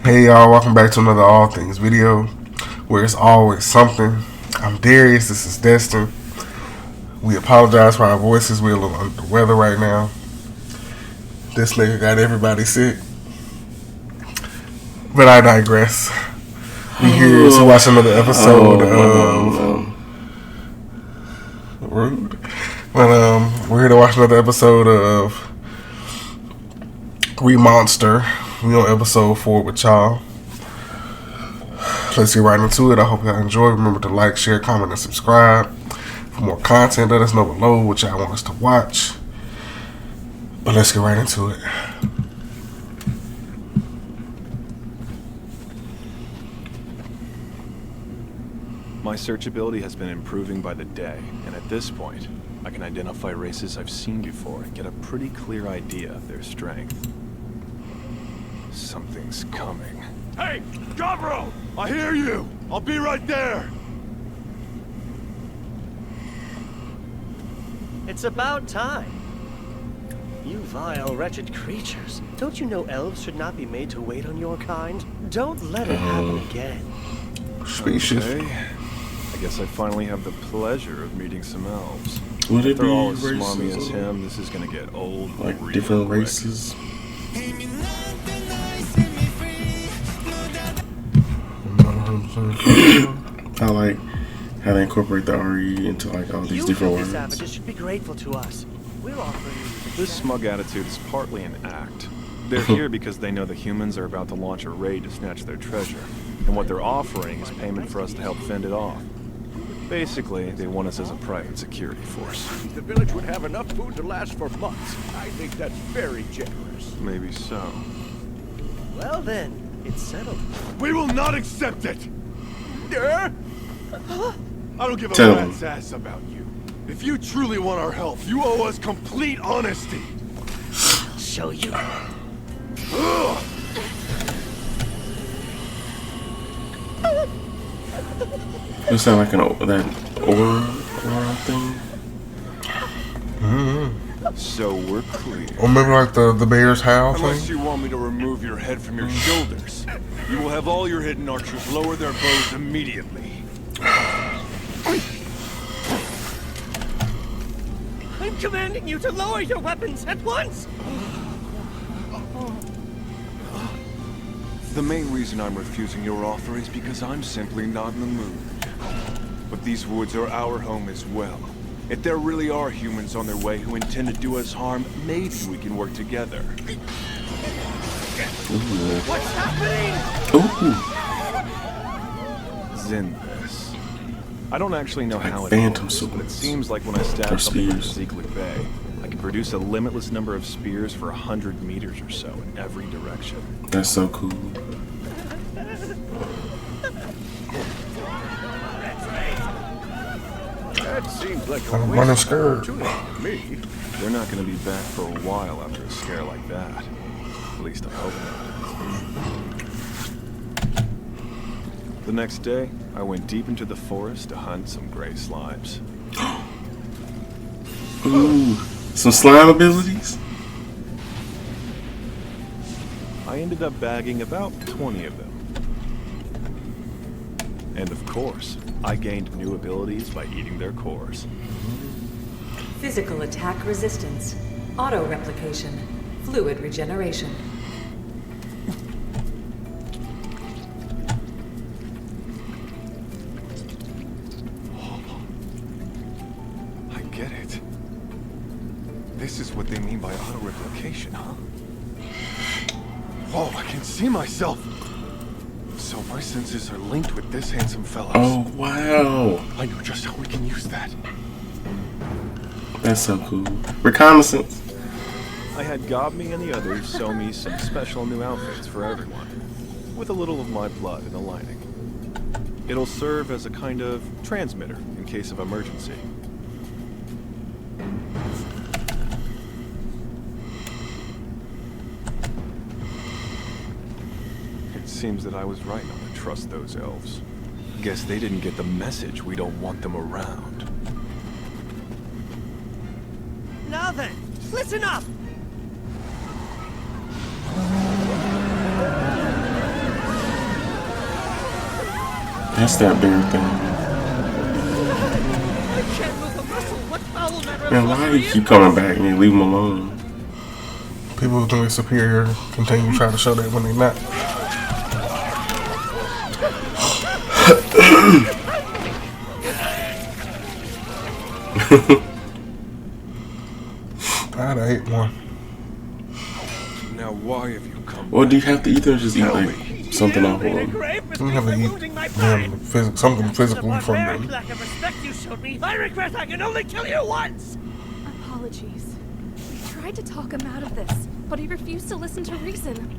Hey y'all, welcome back to another All Things video where it's always something. I'm Darius, this is Destin. We apologize for our voices, we're a little under the weather right now. This nigga got everybody sick. But I digress. We here to watch another episode of Rude. But we're here to watch another episode of Remonster. We on episode 4 with y'all. Let's get right into it. I hope y'all enjoy. Remember to like, share, comment, and subscribe. For more content, let us know below what y'all want us to watch. But let's get right into it. My searchability has been improving by the day, and at this point, I can identify races I've seen before and get a pretty clear idea of their strength. Something's coming. Hey, Gavro! I hear you! I'll be right there! It's about time. You vile, wretched creatures. Don't you know elves should not be made to wait on your kind? Don't let it happen again. Species. Okay. I guess I finally have the pleasure of meeting some elves. Would it If they're be all as smarmy as races? him, this is gonna get old Like real different quick. races? I like how they incorporate the RE into like all these You different filthy words. savages should be grateful to us. We're offering you This smug attitude is partly an act. They're here because they know the humans are about to launch a raid to snatch their treasure, and what they're offering is payment for us to help fend it off. Basically, they want us as a private security force. The village would have enough food to last for months. I think that's very generous. Maybe so. Well then, it's settled. We will not accept it! I don't give a Tell rat's ass about you. If you truly want our help, you owe us complete honesty. Show you. It sound like that aura thing. So we're clear. Remember like the bear's howl Unless thing? you want me to remove your head from your shoulders, you will have all your hidden archers lower their bows immediately. I'm commanding you to lower your weapons at once! The main reason I'm refusing your offer is because I'm simply not in the mood. But these woods are our home as well. If there really are humans on their way who intend to do us harm, maybe we can work together. What's happening? Ooh, Zinthus. I don't actually know how it phantom works, but it swords. seems like when I Or stab something like spears. Ziegler Bay, I can produce a limitless number of spears for 100 meters or so in every direction. that's so cool. That seems like a I'm waste running of scared. opportunity to me. They're not going to be back for a while after a scare like that. At least I hope not. The next day, I went deep into the forest to hunt some gray slimes. Ooh, some slime abilities. I ended up bagging about 20 of them. And of course, I gained new abilities by eating their cores. Physical attack resistance, auto replication, fluid regeneration. I get it. This is what they mean by auto-replication, huh? Whoa, I can see myself! So my senses are linked with this handsome fellow. Oh wow, I know just how we can use that. that's so cool. Reconnaissance. I had Gobme and the others sew me some special new outfits for everyone, with a little of my blood in the lining. It'll serve as a kind of transmitter in case of emergency. It seems that I was right not to trust those elves. Guess they didn't get the message we don't want them around. Now then, listen up! That's that bear thing. I can't move a muscle. What foul manner of Man, why sorcery do you is keep coming back and you leave him alone? People who think they're superior continue to try to show that when they're not. God, I ate one. Now why have you come? Or do you have to eat them or just eat Tell like me. something off of You them? have to eat something physically from them. lack of respect you showed me, I regret I can only kill you once. Apologies. We tried to talk him out of this, but he refused to listen to reason.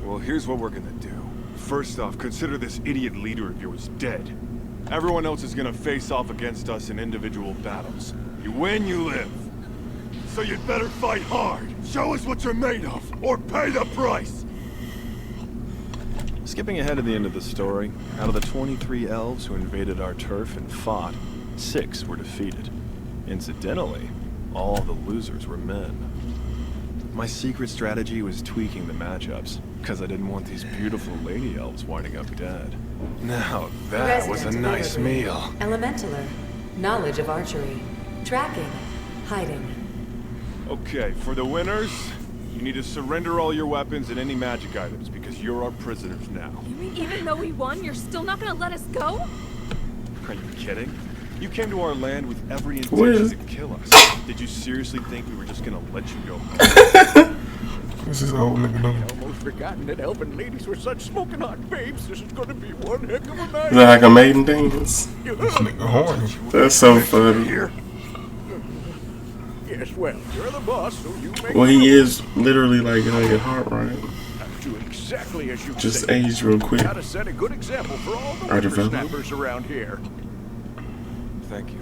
Well, here's what we're gonna do. First off, consider this idiot leader of yours dead. Everyone else is gonna face off against us in individual battles. You win, you live. So you'd better fight hard. Show us what you're made of, or pay the price. Skipping ahead to the end of the story, out of the 23 elves who invaded our turf and fought, 6 were defeated. Incidentally, all the losers were men. My secret strategy was tweaking the matchups, because I didn't want these beautiful lady elves winding up dead. Now that was a Resident nice of Evergreen. meal. Elementaler. Knowledge of archery. Tracking. Hiding. Okay, for the winners, you need to surrender all your weapons and any magic items, because you're our prisoners now. You mean even though we won, you're still not gonna let us go? Are you kidding? You came to our land with every Well. intention to kill us. Did you seriously think we were just gonna let you go? This is old nigga number. Almost forgotten that elven ladies were such smoking hot babes. This is gonna be one heck of a Is night. that like a maiden dance? This nigga horny. That's so funny. Here. Yes, well, you're the boss, so you make Well, the he rules. is literally like Elliot Hart, right? Do exactly as you Just say. aged real quick. Gotta set a good example for all the Our development. whippersnappers around here. Thank you.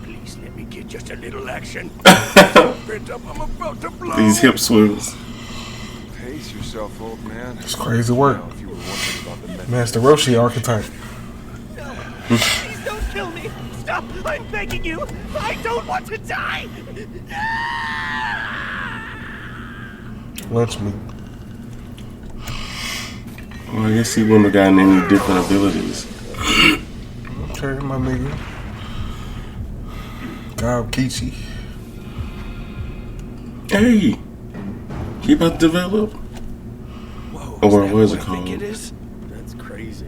Please let me get just a little action. Bent up, I'm about to blow. These hip swims. Pace yourself, old man. It's crazy work. Now, if you were wondering about the method- Master Roshi archetype. Please don't kill me. Stop. I'm begging you. I don't want to die. Lunch meat. Well, I guess he wouldn't have gotten any different abilities. Okay, my nigga. God, Kichi. Hey! He about to develop? Whoa, Or what is that was who it I think called? it is? That's crazy.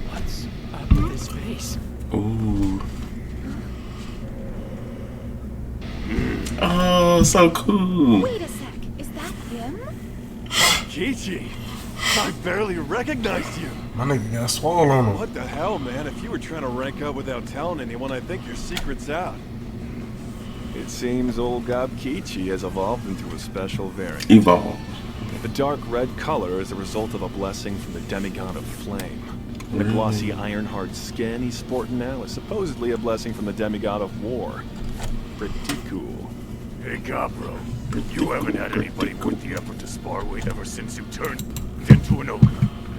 What's up with his face? Ooh. Oh, so cool. Wait a sec, is that him? Kichi, I barely recognized you. My nigga got swole on him. What the hell, man? If you were trying to rank up without telling anyone, I think your secret's out. It seems old Gob Kichi has evolved into a special variant. Evolve. The dark red color is the result of a blessing from the demigod of flame. The glossy iron-hard skin he's sporting now is supposedly a blessing from the demigod of war. Pretty cool. Hey, Gabro. You haven't had anybody put the effort to spar with ever since you turned into an ogre.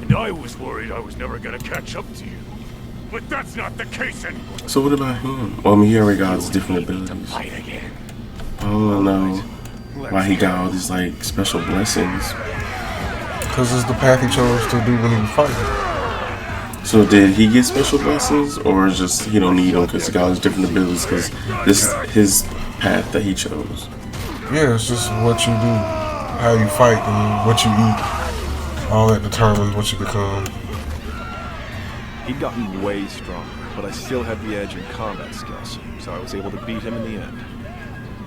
And I was worried I was never gonna catch up to you. But that's not the case anymore. So what about him? Well, I mean, he already got his different abilities. Fight again. I don't know why he got all these, like, special blessings. Because it's the path he chose to do when he was fighting. So did he get special blessings, or is just he don't need them because he got all his different abilities because this is his path that he chose? Yeah, it's just what you do, how you fight, and what you eat. All that determines what you become. He'd gotten way stronger, but I still had the edge in combat skills, so I was able to beat him in the end.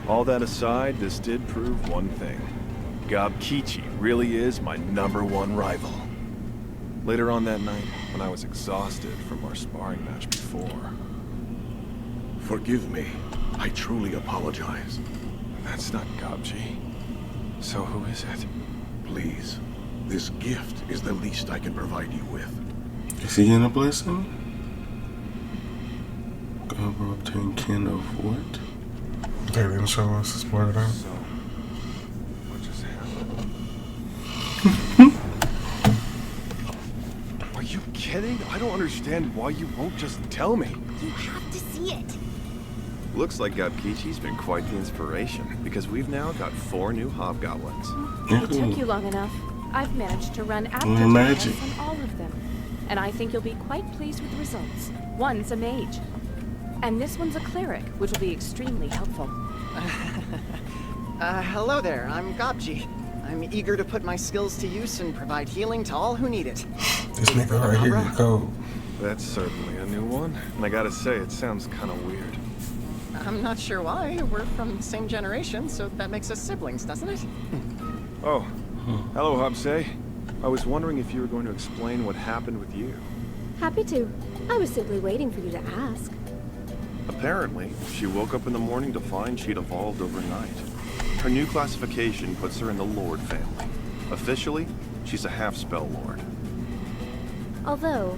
All that aside, this did prove one thing. Gob Kichi really is my #1 rival. Later on that night, when I was exhausted from our sparring match before. Forgive me. I truly apologize. That's not Gobji. So who is it? Please. This gift is the least I can provide you with. Is he in a blessing? God will obtain kin of what? They didn't show us. It's blurred out. So, what just happened? Are you kidding? I don't understand why you won't just tell me. You have to see it. Looks like Gob Kichi's been quite the inspiration, because we've now got 4 new hobgoblins. It took you long enough. I've managed to run active magic. tests on all of them, and I think you'll be quite pleased with the results. One's a mage, and this one's a cleric, which will be extremely helpful. Hello there, I'm Gobji. I'm eager to put my skills to use and provide healing to all who need it. This nigga right here is cold. That's certainly a new one. And I gotta say, it sounds kind of weird. I'm not sure why. We're from the same generation, so that makes us siblings, doesn't it? Oh, hello, Habsay. I was wondering if you were going to explain what happened with you. Happy to. I was simply waiting for you to ask. Apparently, she woke up in the morning to find she'd evolved overnight. Her new classification puts her in the Lord family. Officially, she's a half-spell Lord. Although,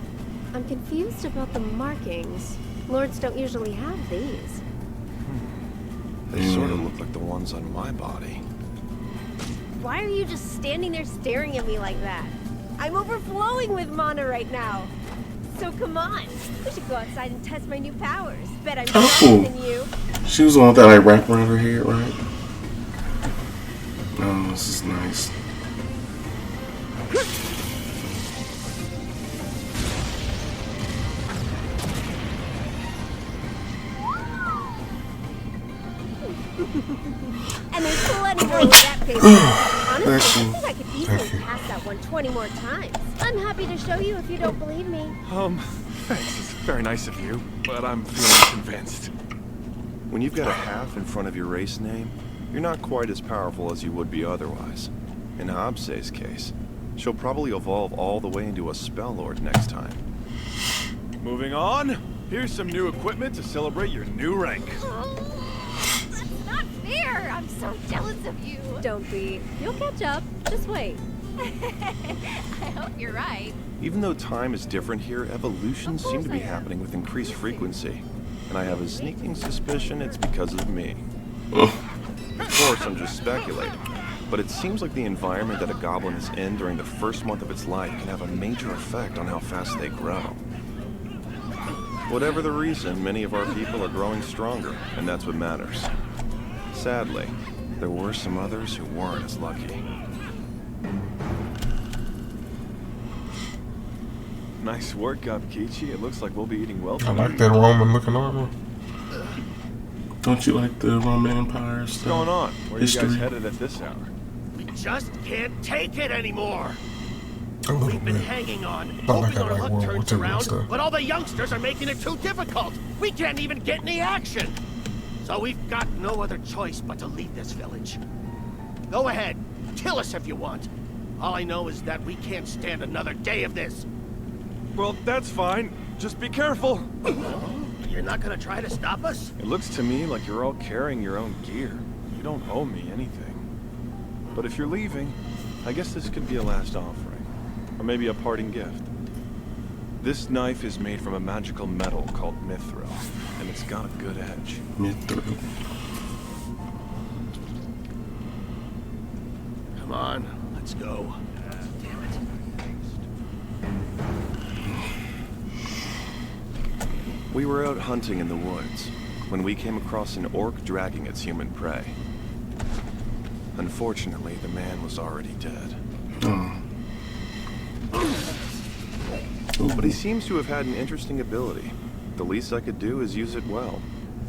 I'm confused about the markings. Lords don't usually have these. They sort of look like the ones on my body. Why are you just standing there staring at me like that? I'm overflowing with mana right now. So come on, we should go outside and test my new powers. Bet I'm better than you. She was the one that like wrapped around her head, right? Oh, this is nice. And there's plenty more with that paper. Honestly, I think I could easily pass that one 20 more times. I'm happy to show you if you don't believe me. Thanks. It's very nice of you, but I'm feeling convinced. When you've got a half in front of your race name, you're not quite as powerful as you would be otherwise. In Habsay's case, she'll probably evolve all the way into a spell lord next time. Moving on, here's some new equipment to celebrate your new rank. That's not fair. I'm so jealous of you. Don't be. You'll catch up. Just wait. I hope you're right. Even though time is different here, evolutions seem to be happening with increased frequency. And I have a sneaking suspicion it's because of me. Of course, I'm just speculating. But it seems like the environment that a goblin is in during the first month of its life can have a major effect on how fast they grow. Whatever the reason, many of our people are growing stronger, and that's what matters. Sadly, there were some others who weren't as lucky. Nice work, Gobkichi. It looks like we'll be eating well I tonight. like that Roman-looking armor. Don't you like the Roman Empire stuff? What's going on? Where are you History? guys headed at this hour? We just can't take it anymore. A little We've been bit. hanging on, Not like hoping I our like luck World War turns II and around, stuff. but all the youngsters are making it too difficult. We can't even get any action. So we've got no other choice but to leave this village. Go ahead, kill us if you want. All I know is that we can't stand another day of this. Well, that's fine. Just be careful. You're not gonna try to stop us? It looks to me like you're all carrying your own gear. You don't owe me anything. But if you're leaving, I guess this could be a last offering. Or maybe a parting gift. This knife is made from a magical metal called mithril, and it's got a good edge. Mithril. Come on, let's go. Damn it. We were out hunting in the woods when we came across an orc dragging its human prey. Unfortunately, the man was already dead. But he seems to have had an interesting ability. The least I could do is use it well.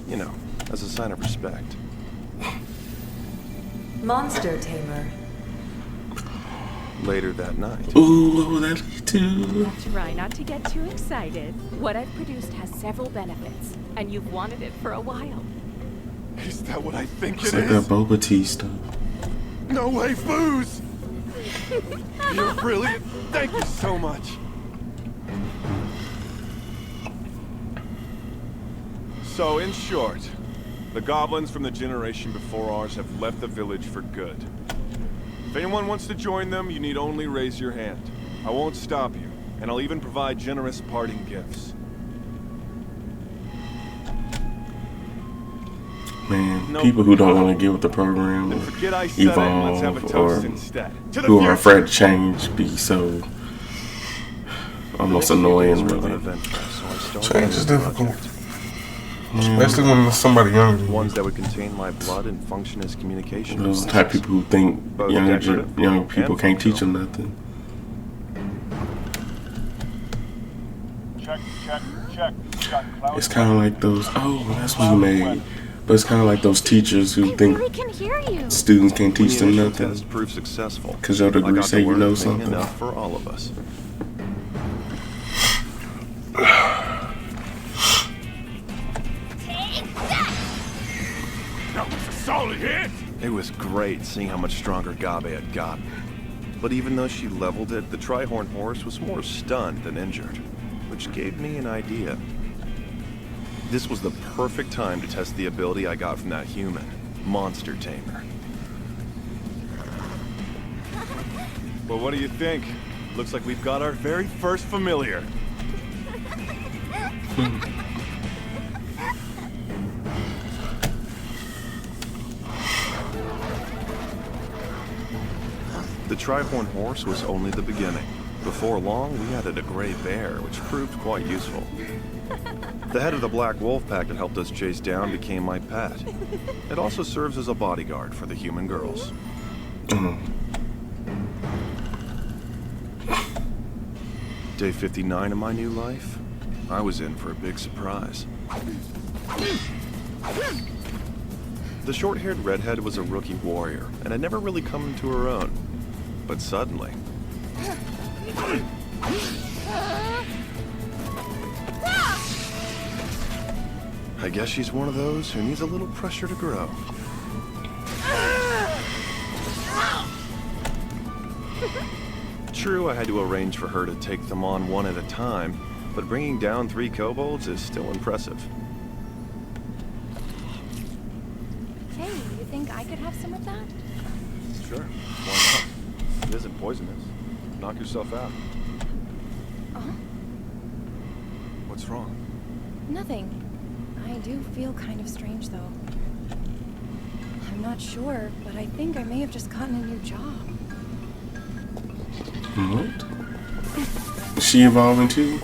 You know, as a sign of respect. Monster Tamer. Later that night. Ooh, what will that lead to? Try not to get too excited. What I've produced has several benefits, and you've wanted it for a while. Is that what I think It's it like that is? boba tea stuff. No way, booze! You're brilliant. Thank you so much. So, in short, the goblins from the generation before ours have left the village for good. If anyone wants to join them, you need only raise your hand. I won't stop you, and I'll even provide generous parting gifts. Man, No. people who don't want to get with the program Then or forget I said it, and let's have a evolve toast or instead. To the who are future! afraid to change be so almost The next few days annoying, were an really. event for us, so I started Change is on the difficult. project. Especially when it's somebody younger than you. Ones that would contain my blood and function as communication Those devices. type of people who think Both younger decorative people and can't teach functional. them nothing. Check. It's kind of like those. Oh, that's what he made. But it's kind of like those teachers who I think really can hear you. students can't teach The them initial nothing. test proved successful. 'Cause your degree I got say to you work know being something. enough for all of us. That was a solid hit. It was great seeing how much stronger Gabe had gotten. But even though she leveled it, the Trihorn horse was more stunned than injured, which gave me an idea. This was the perfect time to test the ability I got from that human, Monster Tamer. Well, what do you think? Looks like we've got our very first familiar. The Trihorn horse was only the beginning. Before long, we added a gray bear, which proved quite useful. The head of the Black Wolf Pack that helped us chase down became my pet. It also serves as a bodyguard for the human girls. Day 59 of my new life, I was in for a big surprise. The short-haired redhead was a rookie warrior, and had never really come into her own. But suddenly... I guess she's one of those who needs a little pressure to grow. True, I had to arrange for her to take them on one at a time, but bringing down 3 kobolds is still impressive. Hey, you think I could have some of that? Sure, why not? It isn't poisonous. Knock yourself out. Uh-huh. What's wrong? Nothing. I do feel kind of strange, though. I'm not sure, but I think I may have just gotten a new job. What? Is she evolving too?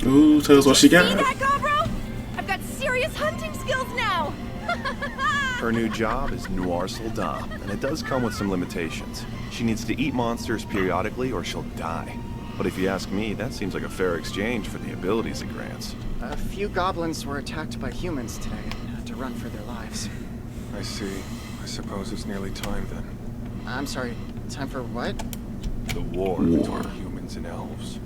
Ooh, tell us what she got. See that, Gobro? I've got serious hunting skills now! Her new job is Noir Soldat, and it does come with some limitations. She needs to eat monsters periodically or she'll die. But if you ask me, that seems like a fair exchange for the abilities it grants. A few goblins were attacked by humans today and had to run for their lives. I see. I suppose it's nearly time then. I'm sorry, time for what? The war between humans and elves.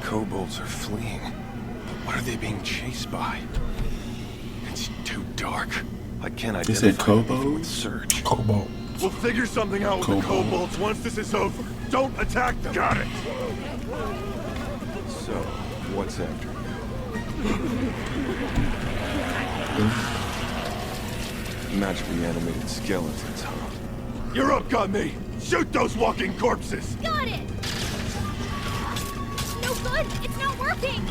Kobolds are fleeing. But what are they being chased by? It's too dark. I can't They said identify anything kobolds? with Surge. Cobalt. We'll figure something out with the kobolds once this is over. Don't attack them. Got it. So, what's after you? Magically animated skeletons, huh? You're up, got me. Shoot those walking corpses. Got it! No good! It's not working!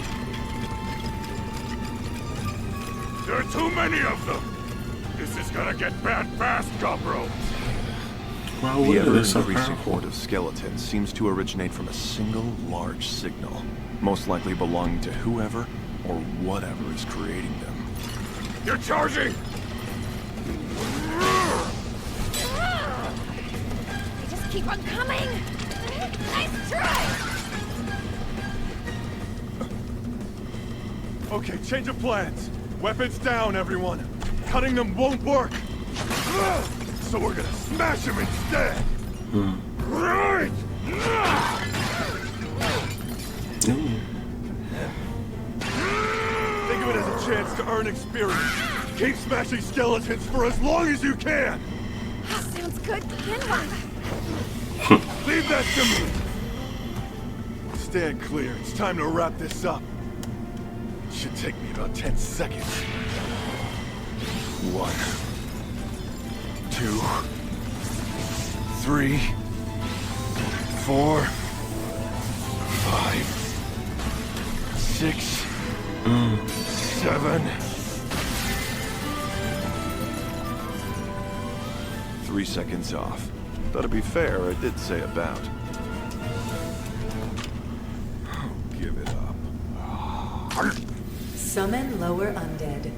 There are too many of them. This is gonna get bad fast, Gobro. Wow, The what is ever-increasing horde of skeletons seems to originate from a single large signal, most likely belonging to whoever or whatever is creating them. You're charging! They just keep on coming! Nice try! Okay, change of plans. Weapons down, everyone. Cutting them won't work. So we're gonna smash them instead. Right! Think of it as a chance to earn experience. Keep smashing skeletons for as long as you can. Sounds good. Then what? Leave that to me. Stand clear. It's time to wrap this up. Should take me about 10 seconds. 1, 2, 3, 4, 5, 6, 7, 3 seconds off. Though to be fair, I did say about. Oh, give it up. Summon lower undead.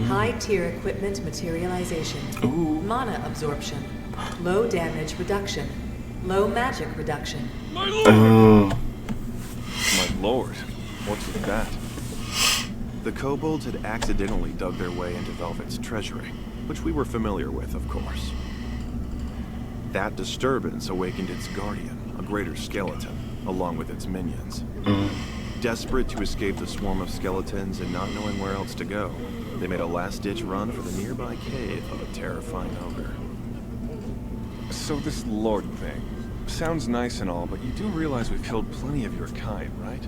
High tier equipment materialization. Mana absorption. Low damage reduction. Low magic reduction. My lord! My lord, what's with that? The kobolds had accidentally dug their way into Velvet's treasury, which we were familiar with, of course. That disturbance awakened its guardian, a greater skeleton, along with its minions. Desperate to escape the swarm of skeletons and not knowing where else to go, they made a last-ditch run for the nearby cave of a terrifying ogre. So this lord thing sounds nice and all, but you do realize we've killed plenty of your kind, right?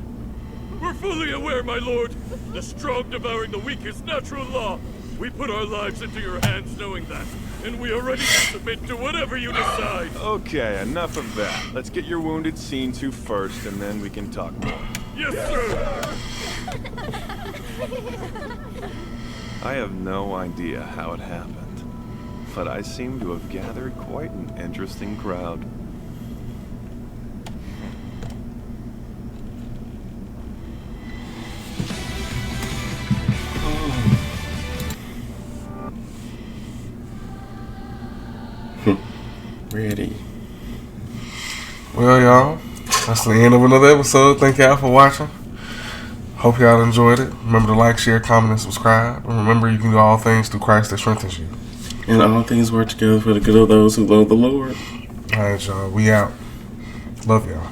We're fully aware, my lord. The strong devouring the weak is natural law. We put our lives into your hands knowing that, and we are ready to submit to whatever you decide. Okay, enough of that. Let's get your wounded seen to first, and then we can talk more. Yes, sir! I have no idea how it happened, but I seem to have gathered quite an interesting crowd. Ready. Well, y'all, that's the end of another episode. Thank y'all for watching. Hope y'all enjoyed it. Remember to like, share, comment, and subscribe. And remember, you can do all things through Christ that strengthens you. And all things work together for the good of those who love the Lord. All right, y'all. We out. Love y'all.